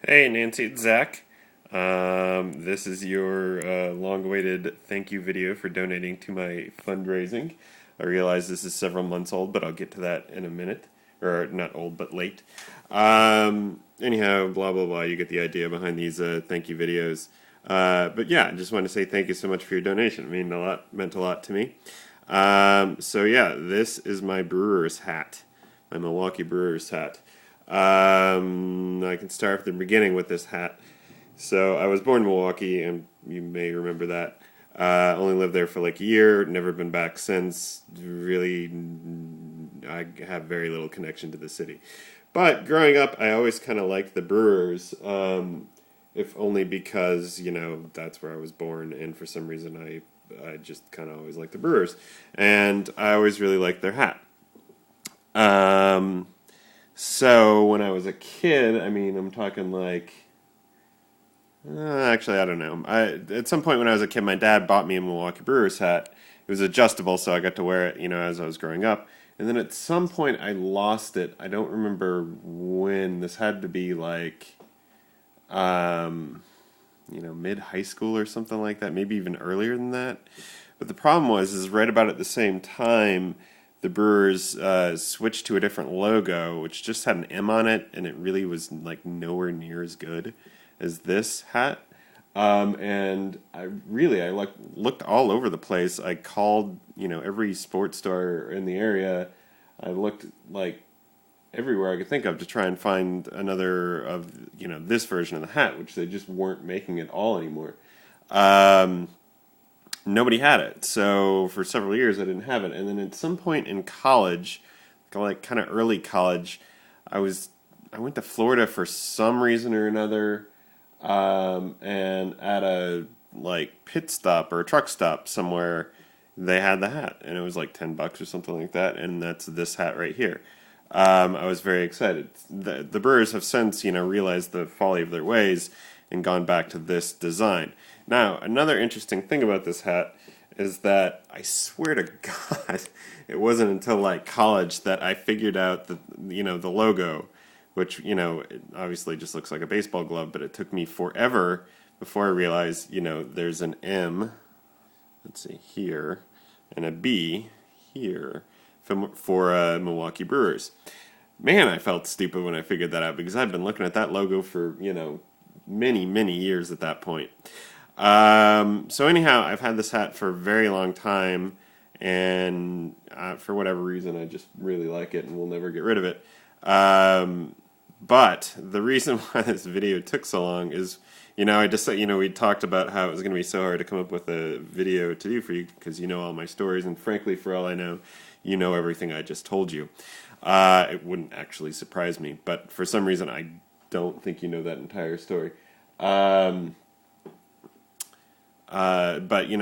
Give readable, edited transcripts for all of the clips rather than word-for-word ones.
Hey Nancy, it's Zach. This is your long-awaited thank you video for donating to my fundraising. I realize this is several months old, but I'll get to that in a minute. Or not old, but late. Anyhow, blah blah blah. You get the idea behind these thank you videos. But yeah, I just want to say thank you so much for your donation. It meant a lot to me. So yeah, this is my Brewers hat, my Milwaukee Brewers hat. I can start from the beginning with this hat. So I was born in Milwaukee, and you may remember that. Only lived there for like a year, never been back since. Really, I have very little connection to the city. But growing up, I always kind of liked the Brewers, if only because, that's where I was born, and for some reason I just kind of always liked the Brewers. And I always really liked their hat. So when I was a kid, I mean, I'm talking like, actually, I don't know. At some point when I was a kid, my dad bought me a Milwaukee Brewers hat. It was adjustable, so I got to wear it, as I was growing up. And then at some point, I lost it. I don't remember when. This had to be like, mid high school or something like that. Maybe even earlier than that. But the problem is right about at the same time, the Brewers switched to a different logo, which just had an M on it, and it really was like nowhere near as good as this hat. And I looked all over the place. I called every sports store in the area. I looked like everywhere I could think of to try and find another of this version of the hat, which they just weren't making at all anymore. Nobody had it. So for several years, I didn't have it. And then at some point in college, like kind of early college, I went to Florida for some reason or another, and at a like pit stop or a truck stop somewhere, they had the hat, and it was like $10 or something like that. And that's this hat right here. I was very excited. The Brewers have since realized the folly of their ways and gone back to this design. Now, another interesting thing about this hat is that I swear to God, it wasn't until like college that I figured out the logo, which it obviously just looks like a baseball glove, but it took me forever before I realized there's an M, let's see here, and a B here for Milwaukee Brewers. Man, I felt stupid when I figured that out because I've been looking at that logo for many, many years at that point. So anyhow, I've had this hat for a very long time, and for whatever reason, I just really like it and will never get rid of it. But the reason why this video took so long is, I just said, we talked about how it was going to be so hard to come up with a video to do for you because you know all my stories, and frankly, for all I know, you know everything I just told you. It wouldn't actually surprise me, but for some reason, I don't think you know that entire story. But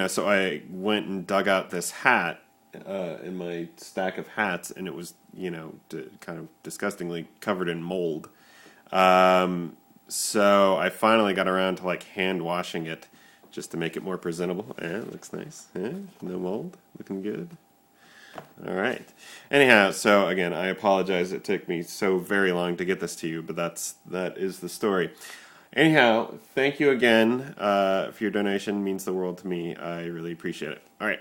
so I went and dug out this hat in my stack of hats, and it was kind of disgustingly covered in mold. So I finally got around to like hand washing it just to make it more presentable. It looks nice. No mold, looking good. All right. Anyhow, so again, I apologize. It took me so very long to get this to you, but that is the story. Anyhow, thank you again for your donation. It means the world to me. I really appreciate it. All right.